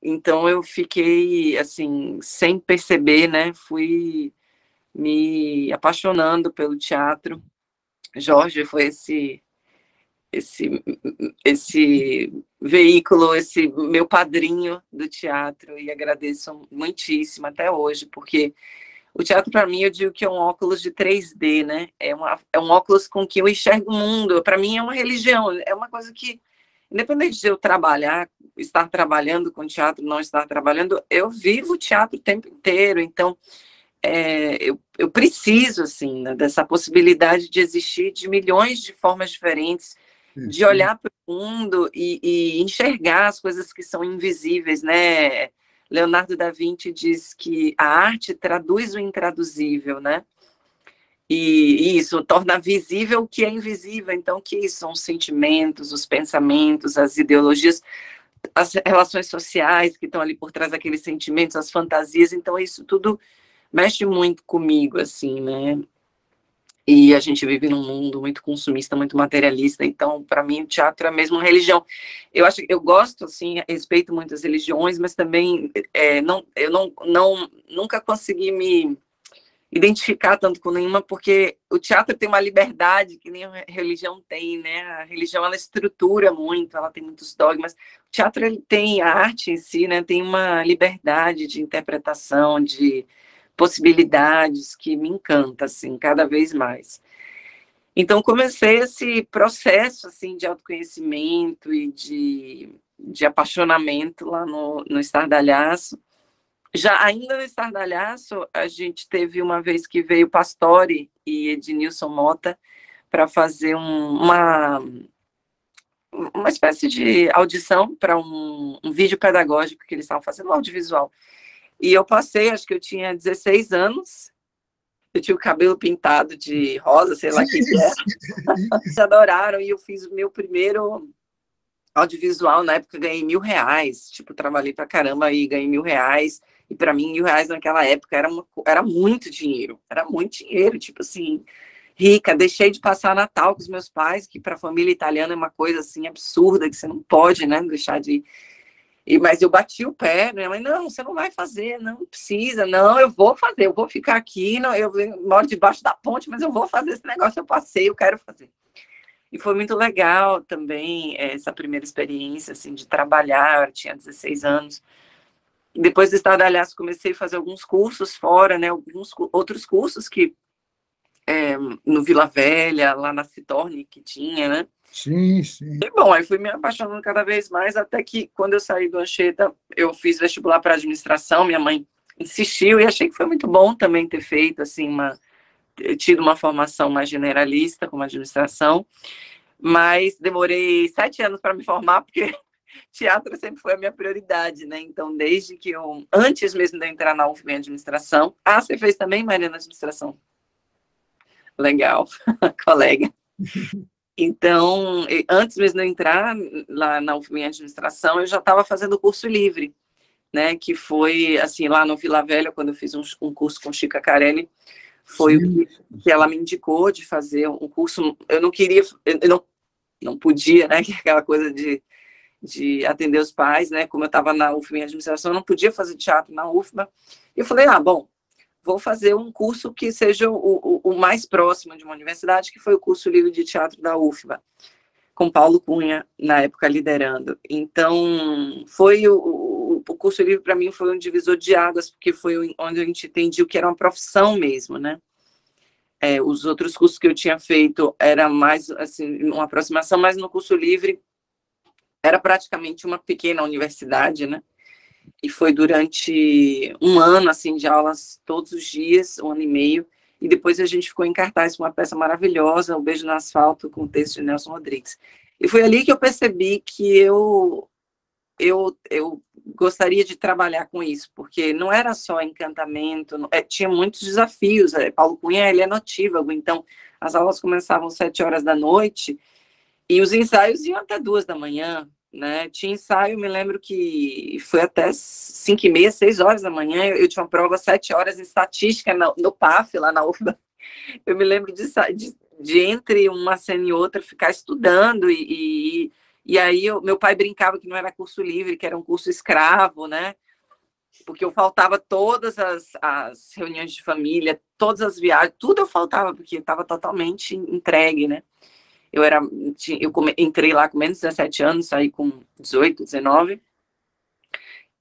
Então eu fiquei, assim, sem perceber, né? Fui me apaixonando pelo teatro. Jorge foi esse, esse veículo, esse meu padrinho do teatro, e agradeço muitíssimo até hoje, porque o teatro, para mim, eu digo que é um óculos de 3D, né? É um óculos com que eu enxergo o mundo. Para mim, é uma religião, é uma coisa que, independente de eu trabalhar, estar trabalhando com teatro, não estar trabalhando, eu vivo o teatro o tempo inteiro. Então, eu preciso, assim, né, dessa possibilidade de existir de milhões de formas diferentes, de Isso. olhar para o mundo e enxergar as coisas que são invisíveis, né? Leonardo da Vinci diz que a arte traduz o intraduzível, né? E isso torna visível o que é invisível. Então, o que isso? São os sentimentos, os pensamentos, as ideologias, as relações sociais que estão ali por trás daqueles sentimentos, as fantasias. Então, isso tudo mexe muito comigo, assim, né? E a gente vive num mundo muito consumista, muito materialista, então, para mim, o teatro é mesmo uma religião. Eu gosto, assim, respeito muitas religiões, mas também nunca consegui me identificar tanto com nenhuma, porque o teatro tem uma liberdade que nem a religião tem, né? A religião, ela estrutura muito, ela tem muitos dogmas. O teatro, ele tem a arte em si, né? Tem uma liberdade de interpretação, de possibilidades que me encanta, assim, cada vez mais. Então, comecei esse processo, assim, de autoconhecimento e de apaixonamento lá no Estardalhaço. Já ainda no Estardalhaço, a gente teve uma vez que veio Pastore e Ednilson Mota para fazer uma espécie de audição para um vídeo pedagógico que eles estavam fazendo, um audiovisual. E eu passei, acho que eu tinha 16 anos, eu tinha o cabelo pintado de rosa, sei lá o que era. Eles adoraram, e eu fiz o meu primeiro audiovisual. Na época ganhei R$ 1.000, tipo, trabalhei pra caramba e ganhei R$ 1.000. E para mim, R$ 1.000 naquela época era muito dinheiro, tipo assim, rica. Deixei de passar Natal com os meus pais, que para a família italiana é uma coisa assim absurda, que você não pode, né, deixar de. Mas eu bati o pé, minha mãe, não, você não vai fazer, não precisa, não, eu vou fazer, eu vou ficar aqui, não, eu moro debaixo da ponte, mas eu vou fazer esse negócio, eu passei, eu quero fazer. E foi muito legal também essa primeira experiência, assim, de trabalhar. Eu tinha 16 anos. Depois do Estardalhaço, comecei a fazer alguns cursos fora, né? Alguns outros cursos que no Vila Velha, lá na Citorne, que tinha, né? Sim, sim. E bom, aí fui me apaixonando cada vez mais, até que quando eu saí do Anchieta, eu fiz vestibular para administração. Minha mãe insistiu e achei que foi muito bom também ter feito, assim, ter tido uma formação mais generalista como administração. Mas demorei 7 anos para me formar, porque teatro sempre foi a minha prioridade, né? Então, desde que antes mesmo de eu entrar na UFM em administração. Ah, você fez também, Maria, na administração? Legal, colega. Então, antes mesmo de eu entrar lá na UFM em administração, eu já estava fazendo curso livre, né? Que foi, assim, lá no Vila Velha, quando eu fiz um curso com Chica Carelli, foi o Sim. que ela me indicou de fazer um curso. Eu não queria, eu não podia, né? Que é aquela coisa de atender os pais, né? Como eu estava na UFMA em administração, eu não podia fazer teatro na UFMA. E eu falei, bom, vou fazer um curso que seja o mais próximo de uma universidade, que foi o curso livre de teatro da UFMA, com Paulo Cunha, na época, liderando. Então, o curso livre, para mim, foi um divisor de águas, porque foi onde a gente entendia o que era uma profissão mesmo, né? Os outros cursos que eu tinha feito era mais, assim, uma aproximação, mas no curso livre era praticamente uma pequena universidade, né? E foi durante um ano, assim, de aulas todos os dias, 1 ano e meio, e depois a gente ficou em cartaz com uma peça maravilhosa, O Beijo no Asfalto, com o texto de Nelson Rodrigues. E foi ali que eu percebi que eu gostaria de trabalhar com isso, porque não era só encantamento, tinha muitos desafios. Paulo Cunha, ele é notívago, então as aulas começavam às 7 horas da noite, e os ensaios iam até 2 da manhã, né? Tinha ensaio, me lembro que foi até 5h30, 6 horas da manhã. Eu tinha uma prova às 7 horas em estatística no PAF, lá na UFBA. Eu me lembro de entre uma cena e outra ficar estudando E aí, meu pai brincava que não era curso livre, que era um curso escravo, né? Porque eu faltava todas as reuniões de família, todas as viagens, tudo eu faltava, porque eu estava totalmente entregue, né? Entrei lá com menos de 17 anos, saí com 18, 19,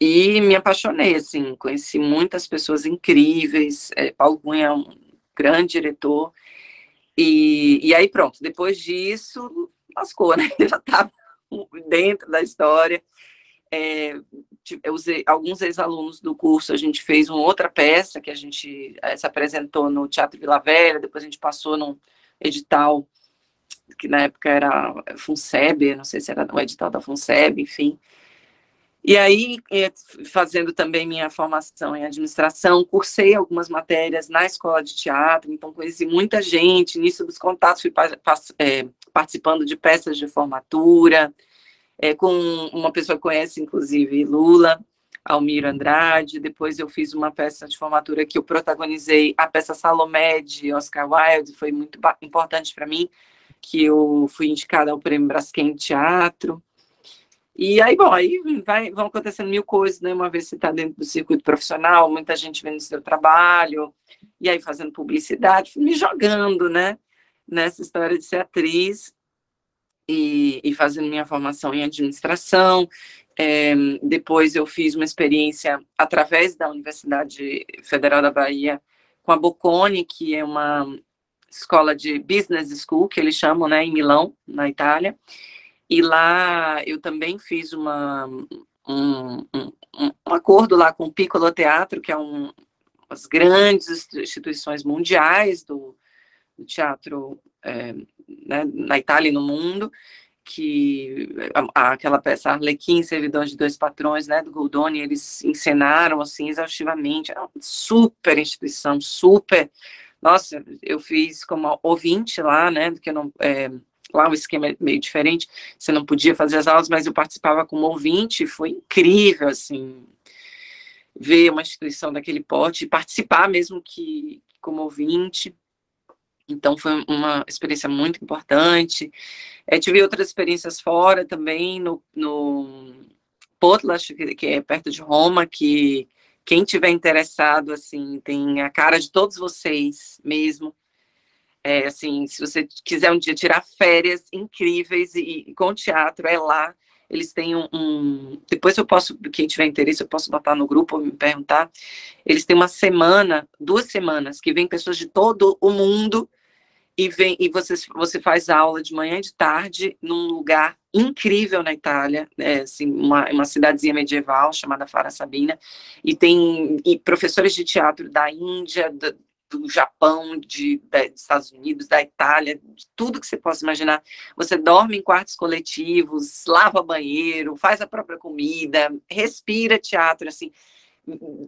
e me apaixonei, assim, conheci muitas pessoas incríveis, Paulo Cunha é um grande diretor, e aí pronto, depois disso, lascou, né? Eu já estava dentro da história. Alguns ex-alunos do curso, a gente fez uma outra peça que a gente se apresentou no Teatro Vila Velha, depois a gente passou num edital que na época era FUNSEB, não sei se era o edital da FUNSEB, enfim. E aí, fazendo também minha formação em administração, cursei algumas matérias na escola de teatro, então conheci muita gente, nisso dos contatos fui participando de peças de formatura, com uma pessoa que conhece, inclusive, Lula, Almir Andrade. Depois eu fiz uma peça de formatura que eu protagonizei, a peça Salomé, de Oscar Wilde, foi muito importante para mim, que eu fui indicada ao Prêmio Braskem Teatro. E aí, bom, aí vão acontecendo mil coisas, né? Uma vez você está dentro do circuito profissional, muita gente vendo o seu trabalho, e aí fazendo publicidade, fui me jogando, né? Nessa história de ser atriz e fazendo minha formação em administração. Depois eu fiz uma experiência através da Universidade Federal da Bahia com a Bocconi, que é uma escola de business school, que eles chamam, né, em Milão, na Itália. E lá eu também fiz um acordo lá com o Piccolo Teatro, que é umas grandes instituições mundiais do teatro, né, na Itália e no mundo, que aquela peça Arlequim, Servidão de Dois Patrões, né, do Goldoni, eles encenaram assim exaustivamente. É uma super instituição, super. Nossa, eu fiz como ouvinte lá, né, do que eu não lá o esquema é meio diferente, você não podia fazer as aulas, mas eu participava como ouvinte, foi incrível, assim, ver uma instituição daquele porte, participar mesmo que como ouvinte. Então, foi uma experiência muito importante. Tive outras experiências fora também, no Potlatch, que é perto de Roma, que quem tiver interessado, assim, tem a cara de todos vocês mesmo. Assim, se você quiser um dia tirar férias incríveis e com teatro, é lá. Eles têm depois eu posso, quem tiver interesse, eu posso botar no grupo ou me perguntar. Eles têm uma semana, 2 semanas, que vem pessoas de todo o mundo e você faz aula de manhã e de tarde num lugar incrível na Itália, assim, uma cidadezinha medieval chamada Fara Sabina, e tem professores de teatro da Índia, do Japão, dos Estados Unidos, da Itália, de tudo que você possa imaginar. Você dorme em quartos coletivos, lava banheiro, faz a própria comida, respira teatro, assim,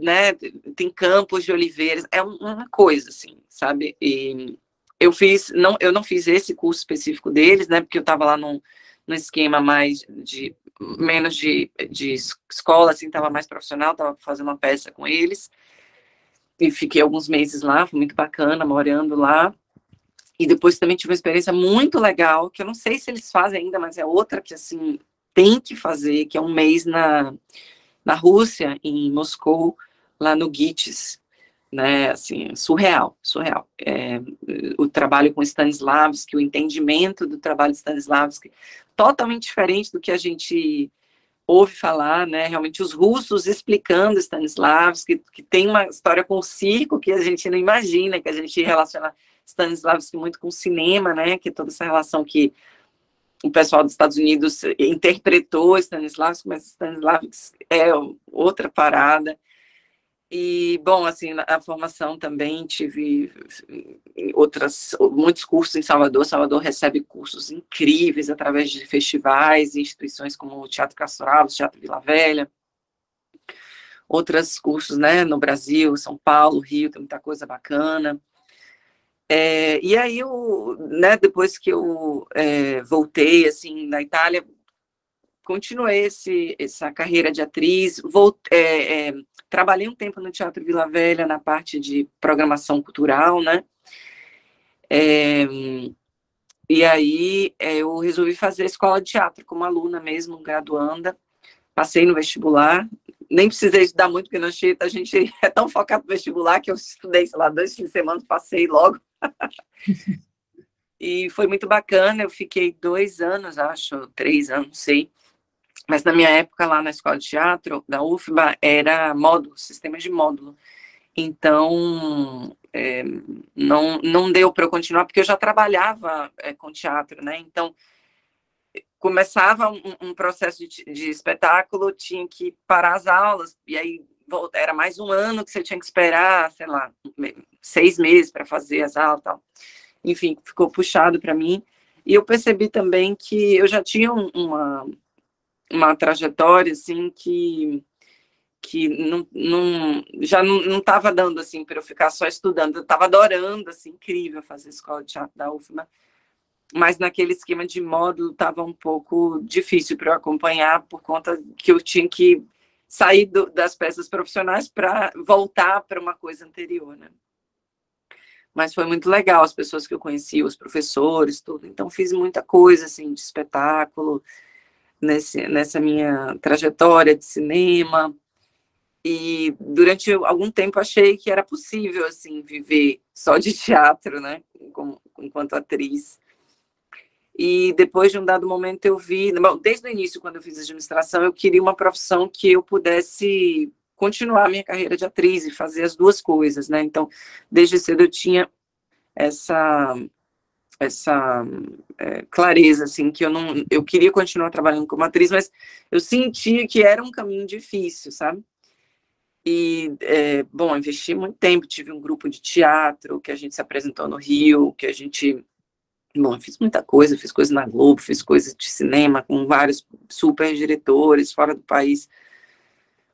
né? Tem campos de oliveiras, é uma coisa, assim, sabe? E eu não fiz esse curso específico deles, né? Porque eu estava lá num esquema menos de escola, assim, estava mais profissional, estava fazendo uma peça com eles. E fiquei alguns meses lá, foi muito bacana, morando lá. E depois também tive uma experiência muito legal, que eu não sei se eles fazem ainda, mas é outra que, assim, tem que fazer, que é um mês na Rússia, em Moscou, lá no GITIS, né, assim, surreal. O trabalho com Stanislavski, o entendimento do trabalho de Stanislavski, totalmente diferente do que a gente ouve falar, né, realmente os russos explicando Stanislavski, que tem uma história com o circo que a gente não imagina, que a gente relaciona Stanislavski muito com o cinema, né, que é toda essa relação que o pessoal dos Estados Unidos interpretou Stanislavski, mas Stanislavski é outra parada. E, bom, assim, a formação também tive muitos cursos em Salvador. Salvador recebe cursos incríveis através de festivais e instituições como o Teatro Castro Alves, Teatro Vila Velha. Outros cursos, né, no Brasil, São Paulo, Rio, tem muita coisa bacana. E aí, né, depois que eu voltei, assim, na Itália, continuei essa carreira de atriz, trabalhei um tempo no Teatro Vila Velha, na parte de programação cultural, né? E aí eu resolvi fazer escola de teatro como aluna mesmo, graduanda. Passei no vestibular, nem precisei estudar muito, porque na Anchieta a gente é tão focado no vestibular que eu estudei, sei lá, 2 fins de semana, passei logo. E foi muito bacana, eu fiquei 2 anos, acho, 3 anos, não sei. Mas na minha época, lá na escola de teatro, da UFBA, era módulo, sistema de módulo. Então, não deu para eu continuar, porque eu já trabalhava com teatro, né? Então, começava um processo de espetáculo, tinha que parar as aulas, e aí era mais um ano que você tinha que esperar, sei lá, 6 meses para fazer as aulas e tal. Enfim, ficou puxado para mim. E eu percebi também que eu já tinha uma trajetória, assim, que já não estava dando, assim, para eu ficar só estudando. Eu estava adorando, assim, incrível fazer escola de teatro da UFMA, mas naquele esquema de módulo estava um pouco difícil para eu acompanhar, por conta que eu tinha que sair das peças profissionais para voltar para uma coisa anterior, né? Mas foi muito legal, as pessoas que eu conheci, os professores, tudo. Então, fiz muita coisa, assim, de espetáculo, nessa minha trajetória de cinema. E durante algum tempo achei que era possível, assim, viver só de teatro, né, enquanto atriz. E depois de um dado momento eu vi, bom, desde o início, quando eu fiz administração, eu queria uma profissão que eu pudesse continuar a minha carreira de atriz e fazer as duas coisas, né? Então, desde cedo eu tinha essa clareza, assim, que eu queria continuar trabalhando como atriz, mas eu sentia que era um caminho difícil, sabe? E, bom, investi muito tempo, tive um grupo de teatro que a gente se apresentou no Rio, que a gente, bom, fiz muita coisa, fiz coisa na Globo, fiz coisa de cinema com vários super diretores fora do país,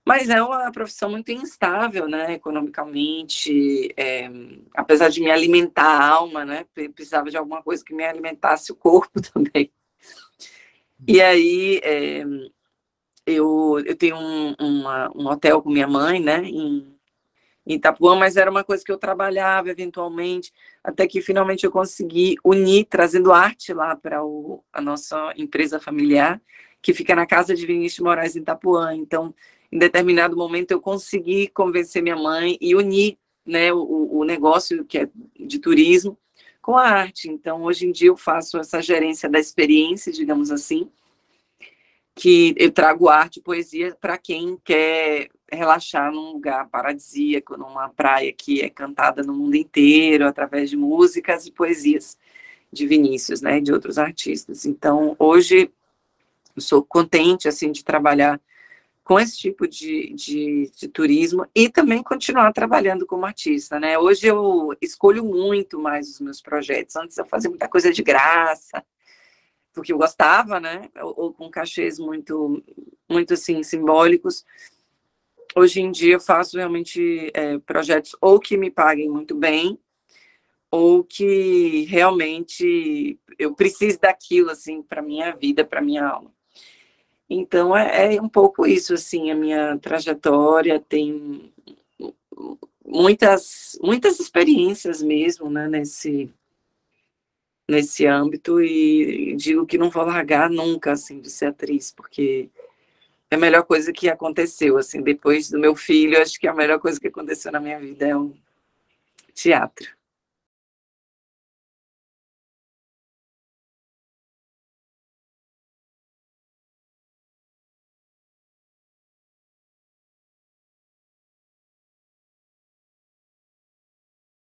mas é uma profissão muito instável, né, economicamente, apesar de me alimentar a alma, né, precisava de alguma coisa que me alimentasse o corpo também. E aí, eu tenho um hotel com minha mãe, né, em Itapuã, mas era uma coisa que eu trabalhava eventualmente, até que finalmente eu consegui unir, trazendo arte lá para a nossa empresa familiar, que fica na casa de Vinícius de Moraes, em Itapuã. Então, em determinado momento, eu consegui convencer minha mãe e unir, né, o negócio que é de turismo com a arte. Então, hoje em dia, eu faço essa gerência da experiência, digamos assim, que eu trago arte e poesia para quem quer relaxar num lugar paradisíaco, numa praia que é cantada no mundo inteiro, através de músicas e poesias de Vinícius, né, de outros artistas. Então, hoje, eu sou contente, assim, de trabalhar com esse tipo de turismo e também continuar trabalhando como artista, né? Hoje eu escolho muito mais os meus projetos. Antes eu fazia muita coisa de graça, porque eu gostava, né? Ou com cachês muito, muito assim, simbólicos. Hoje em dia eu faço realmente projetos ou que me paguem muito bem, ou que realmente eu preciso daquilo, assim, para minha vida, para minha alma. Então, é um pouco isso, assim, a minha trajetória tem muitas experiências mesmo, né, nesse âmbito, e digo que não vou largar nunca, assim, de ser atriz, porque é a melhor coisa que aconteceu, assim, depois do meu filho, acho que a melhor coisa que aconteceu na minha vida é o teatro.